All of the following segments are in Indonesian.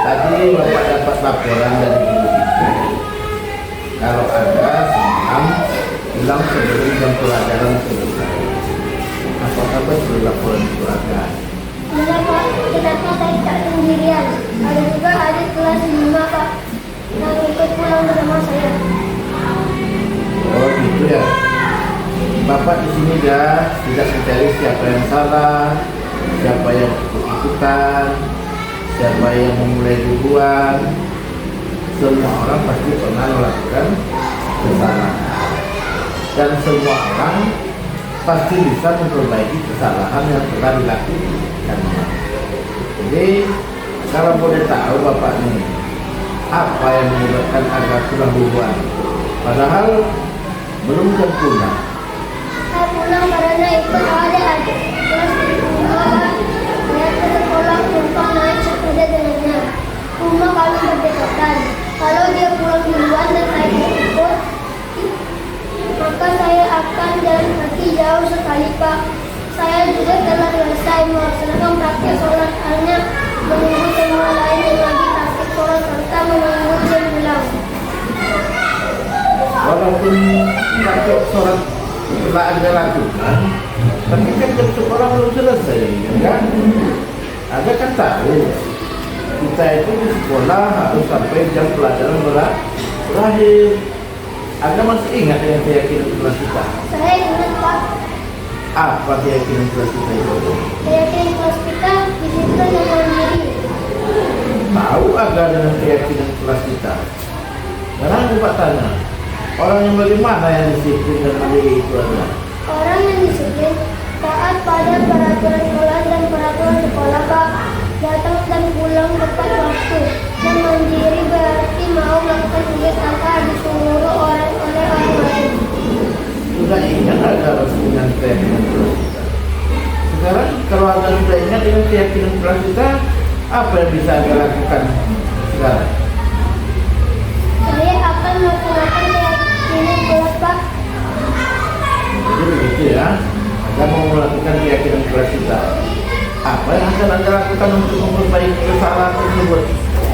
Tadi Bapak dapat laporan dari ibu itu kalau ada senam pulang sebelum jam pelajaran selesai. Apakah betul laporan itu ada? Iya Pak, tetapi saya tidak sendirian. Ada juga adik kelas 5 Pak yang ikut pulang bersama saya. Oh gitu ya. Bapak di sini dah tidak mencari siapa yang salah, siapa yang ikut-ikutan, siapa yang memulai duluan. Semua orang pasti pernah melakukan kesalahan, dan semua orang pasti bisa memperbaiki kesalahan yang telah dilakukannya. Jadi kalau boleh tahu Bapak nih, apa yang menyebabkan agak pulang duluan? Padahal belum jam pulang. Saya pulang karena ikut adik kelas 5. Saya ke sekolah numpang naik sepeda dengannya. Rumah kami berdekatan. Kalau dia pulang duluan dan saya ikut, maka saya akan jalan kaki jauh sekali Pak. Saya juga telah selesai melaksanakan praktek sholat, hanya menunggu semua lain yang lagi praktek sholat serta menunggu jam pulang. Walaupun praktek sholat telah Anda lakukan, tapi kan jam sekolah belum selesai, ya kan? Anda kan tahu kita itu di sekolah harus sampai jam pelajaran berakhir. Anda masih ingat dengan keyakinan kelas kita? Saya ingat Pak, Apa keyakinan kelas kita itu? keyakinan kelas kita disiplin dan mandiri. Tahu agak dengan keyakinan kelas kita? Sekarang Bapak tanya, orang yang bagaimana yang disiplin dan mandiri itu adalah? Orang yang disiplin taat pada peraturan sekolah dan peraturan sekolah Pak, datang dan pulang tepat waktu, dan mandiri berarti mau melakukan tugas tanpa disuruh oleh orang lain. Sudah ingat agak dengan keyakinan kelas kita. Sekarang kalau Anda sudah ingat dengan keyakinan kelas kita, apa yang bisa Anda lakukan sekarang? Saya akan melaksanakan keyakinan kelas Pak. Jadi begitu ya, Anda mau melakukan keyakinan kelas kita. Apa yang akan Anda lakukan untuk memperbaiki kesalahan tersebut?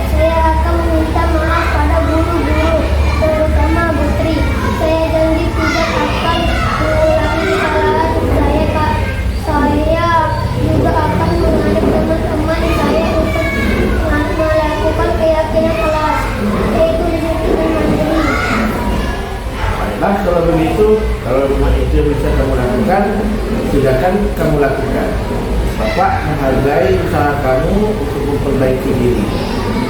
Saya akan meminta maaf pada guru-guru, terutama Bu Tri. Saya janji tidak akan mengulangi kesalahan saya Pak. Saya juga akan mengajak teman-teman saya untuk melakukan keyakinan kelas, yaitu disiplin mandiri. Baiklah, kalau begitu, kalau memang itu yang bisa kamu lakukan, silakan kamu lakukan. Bapak menghargai usaha kamu untuk memperbaiki diri.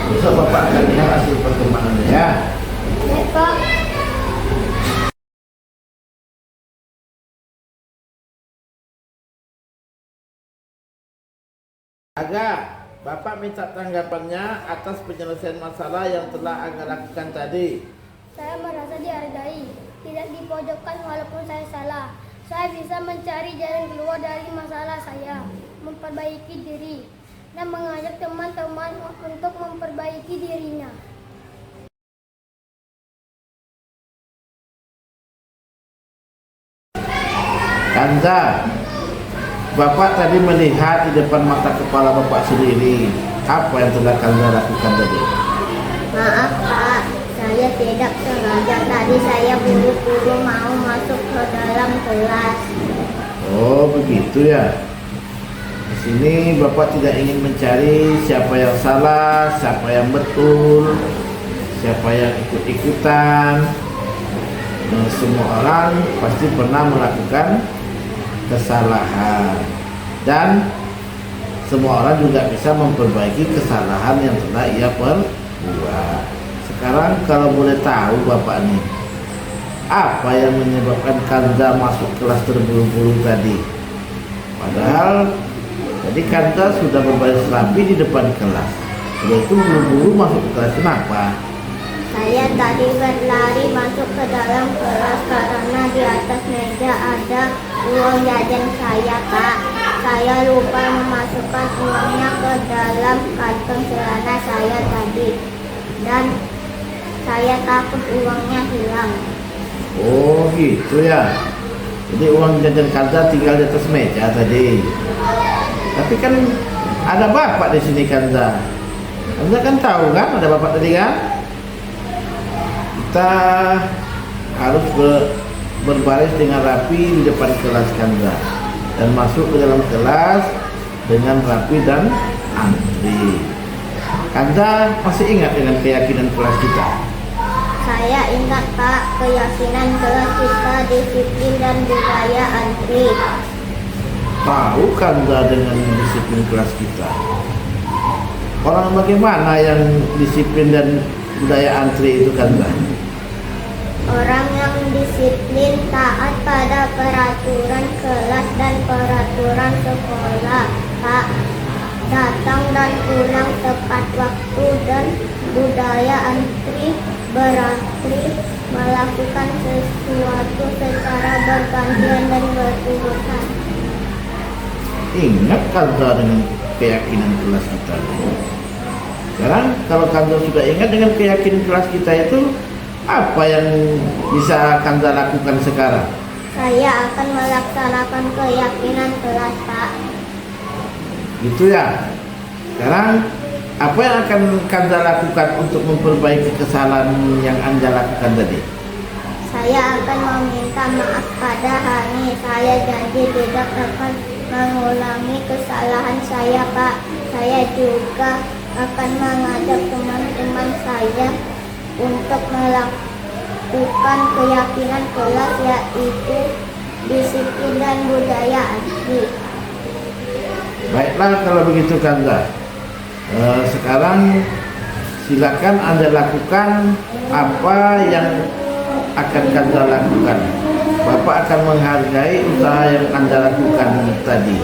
Besok Bapak akan lihat hasil perkembangannya ya. Ya Pak. Aga, Bapak minta tanggapannya atas penyelesaian masalah yang telah Aga lakukan tadi. Saya merasa dihargai, tidak dipojokkan walaupun saya salah. Saya bisa mencari jalan keluar dari masalah saya, memperbaiki diri, dan mengajak teman-teman untuk memperbaiki dirinya. Kanza, Bapak tadi melihat di depan mata kepala Bapak sendiri. Apa yang telah Kanza lakukan tadi? Maaf Pak, saya tidak sengaja. Tadi saya buru-buru mau masuk ke dalam kelas. Oh begitu ya. Di sini Bapak tidak ingin mencari siapa yang salah, siapa yang betul, siapa yang ikut-ikutan. Nah, semua orang pasti pernah melakukan kesalahan, dan semua orang juga bisa memperbaiki kesalahan yang telah ia perbuat. Sekarang kalau boleh tahu Bapak nih, apa yang menyebabkan Kanza masuk kelas terburu-buru tadi? Padahal tadi Kanza sudah berbaris rapi di depan kelas. Setelah itu buru-buru masuk ke kelas. Kenapa? Saya tadi berlari masuk ke dalam kelas karena di atas meja ada uang jajan saya Pak. Saya lupa memasukkan uangnya ke dalam kantong celana saya tadi, dan saya takut uangnya hilang. Oh gitu ya. Jadi uang jajan Kanza tinggal di atas meja tadi. Tapi kan ada Bapak di sini Kanza. Anda kan tahu kan, ada bapak tadi kan? Kita harus berbaris dengan rapi di depan kelas Kanza dan masuk ke dalam kelas dengan rapi dan antri. Kanza masih ingat dengan keyakinan kelas kita? Saya ingat Pak, keyakinan kelas kita disiplin dan budaya antri. Tahu Kanza dengan disiplin kelas kita? Orang bagaimana yang disiplin dan budaya antri itu Kanza? Orang yang disiplin taat pada peraturan kelas dan peraturan sekolah, Pak. Datang dan pulang tepat waktu dan budaya antri berantri melakukan sesuatu secara bergantian dan berurutan. Ingat Kanza dengan keyakinan kelas kita. Sekarang kalau Kanza sudah ingat dengan keyakinan kelas kita itu, apa yang bisa Kanza lakukan sekarang? Saya akan melaksanakan keyakinan kelas, Pak. Gitu ya. Sekarang apa yang akan Kanza lakukan untuk memperbaiki kesalahan yang Anda lakukan tadi? Saya akan meminta maaf pada Hani. Saya janji tidak akan mengulangi kesalahan saya, Pak. Saya juga akan mengajak teman-teman saya untuk melakukan keyakinan kelas, yaitu disiplin dan budaya antri. Baiklah kalau begitu Kanza. Sekarang silakan Anda lakukan apa yang akan Kanza lakukan. Bapak akan menghargai usaha yang Anda lakukan tadi.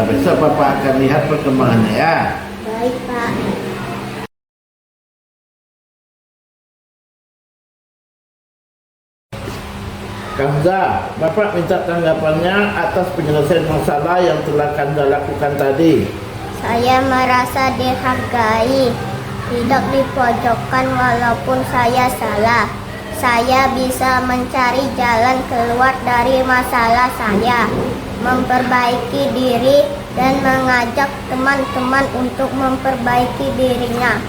Besok Bapak akan lihat perkembangannya ya. Baik, Pak. Kanza, Bapak minta tanggapannya atas penyelesaian masalah yang telah Kanza lakukan tadi. Saya merasa dihargai, tidak dipojokkan walaupun saya salah. Saya bisa mencari jalan keluar dari masalah saya, memperbaiki diri, dan mengajak teman-teman untuk memperbaiki dirinya.